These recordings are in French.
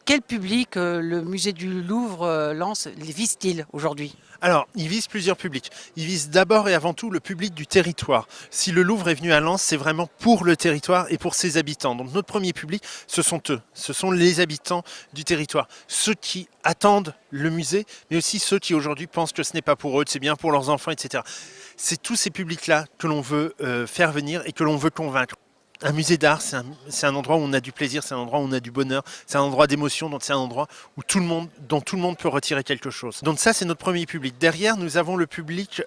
quel public le musée du Louvre vise-t-il aujourd'hui? Alors, il vise plusieurs publics. Il vise d'abord et avant tout le public du territoire. Si le Louvre est venu à Lens, c'est vraiment pour le territoire et pour ses habitants. Donc notre premier public, ce sont eux. Ce sont les habitants du territoire. Ceux qui attendent le musée, mais aussi ceux qui aujourd'hui pensent que ce n'est pas pour eux, que c'est bien pour leurs enfants, etc. C'est tous ces publics-là que l'on veut faire venir et que l'on veut convaincre. Un musée d'art, c'est un endroit où on a du plaisir, c'est un endroit où on a du bonheur, c'est un endroit d'émotion, donc c'est un endroit où dont tout le monde peut retirer quelque chose. Donc ça, c'est notre premier public. Derrière, nous avons le public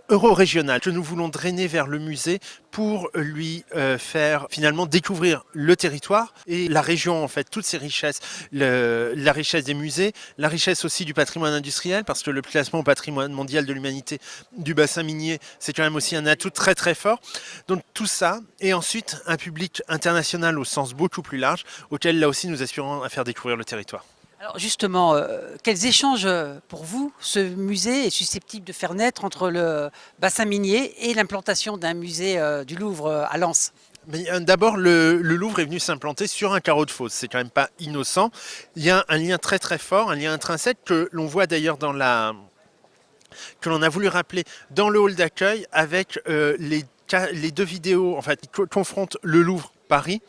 euro-régional que nous voulons drainer vers le musée pour lui faire finalement découvrir le territoire et la région, en fait, toutes ses richesses, la richesse des musées, la richesse aussi du patrimoine industriel, parce que le classement au patrimoine mondial de l'humanité du bassin minier, c'est quand même aussi un atout très très fort. Donc tout ça, et ensuite un public international au sens beaucoup plus large, auquel là aussi nous aspirons à faire découvrir le territoire. Alors justement, quels échanges pour vous ce musée est susceptible de faire naître entre le bassin minier et l'implantation d'un musée du Louvre à Lens? D'abord, le Louvre est venu s'implanter sur un carreau de fosse. C'est quand même pas innocent. Il y a un lien très très fort, un lien intrinsèque que l'on voit d'ailleurs que l'on a voulu rappeler dans le hall d'accueil avec les deux vidéos en fait, qui confrontent le Louvre Paris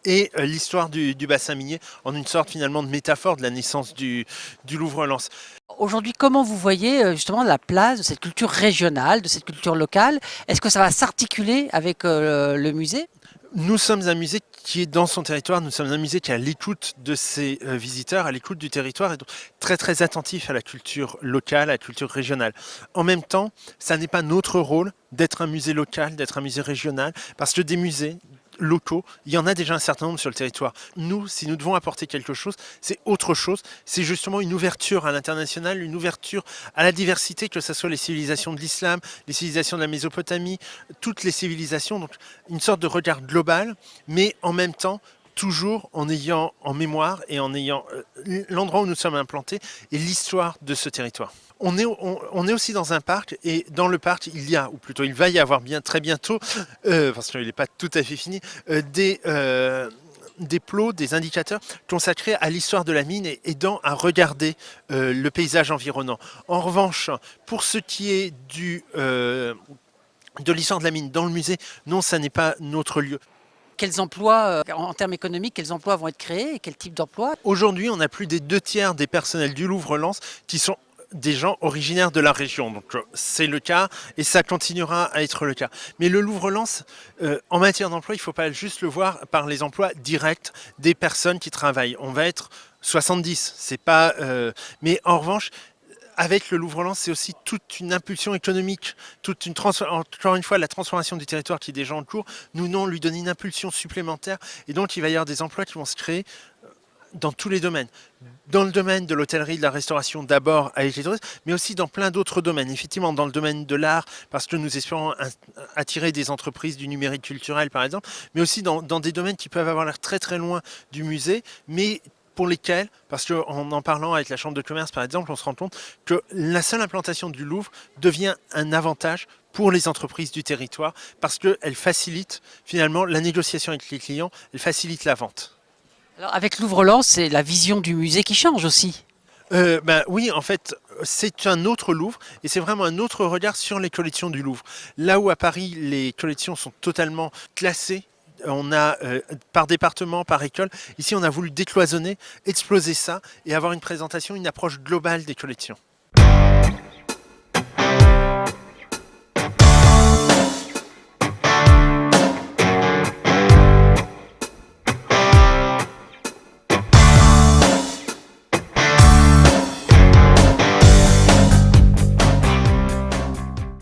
et l'histoire du bassin minier en une sorte finalement de métaphore de la naissance du Louvre-Lens. Aujourd'hui, comment vous voyez justement la place de cette culture régionale, de cette culture locale? Est-ce que ça va s'articuler avec le musée? Nous sommes un musée qui est dans son territoire, nous sommes un musée qui est à l'écoute de ses visiteurs, à l'écoute du territoire et donc très très attentif à la culture locale, à la culture régionale. En même temps, ça n'est pas notre rôle d'être un musée local, d'être un musée régional, parce que des musées locaux, il y en a déjà un certain nombre sur le territoire. Nous, si nous devons apporter quelque chose, c'est autre chose. C'est justement une ouverture à l'international, une ouverture à la diversité, que ce soit les civilisations de l'islam, les civilisations de la Mésopotamie, toutes les civilisations. Donc une sorte de regard global, mais en même temps, toujours en ayant en mémoire et en ayant l'endroit où nous sommes implantés et l'histoire de ce territoire. On est aussi dans un parc et dans le parc il y a, ou plutôt il va y avoir très bientôt, parce qu'il n'est pas tout à fait fini, des plots, des indicateurs consacrés à l'histoire de la mine et aidant à regarder le paysage environnant. En revanche, pour ce qui est de l'histoire de la mine dans le musée, non, ça n'est pas notre lieu. Quels emplois, en termes économiques, quels emplois vont être créés et quel type d'emploi? Aujourd'hui, on a plus des 2/3 des personnels du Louvre-Lens qui sont des gens originaires de la région. Donc c'est le cas et ça continuera à être le cas. Mais le Louvre-Lens, en matière d'emploi, il ne faut pas juste le voir par les emplois directs des personnes qui travaillent. On va être 70, c'est pas... mais en revanche, avec le Louvre-Lens, c'est aussi toute une impulsion économique, encore une fois, la transformation du territoire qui est déjà en cours, nous allons lui donner une impulsion supplémentaire et donc il va y avoir des emplois qui vont se créer dans tous les domaines. Dans le domaine de l'hôtellerie, de la restauration d'abord avec les touristes, mais aussi dans plein d'autres domaines. Effectivement, dans le domaine de l'art, parce que nous espérons attirer des entreprises du numérique culturel, par exemple, mais aussi dans des domaines qui peuvent avoir l'air très très loin du musée, mais pour lesquels, parce qu'en parlant avec la Chambre de commerce, par exemple, on se rend compte que la seule implantation du Louvre devient un avantage pour les entreprises du territoire, parce qu'elle facilite finalement la négociation avec les clients, elle facilite la vente. Alors avec Louvre-Lens, c'est la vision du musée qui change aussi. Oui, en fait, c'est un autre Louvre et c'est vraiment un autre regard sur les collections du Louvre. Là où à Paris, les collections sont totalement classées, on a par département, par école, ici on a voulu décloisonner, exploser ça et avoir une présentation, une approche globale des collections.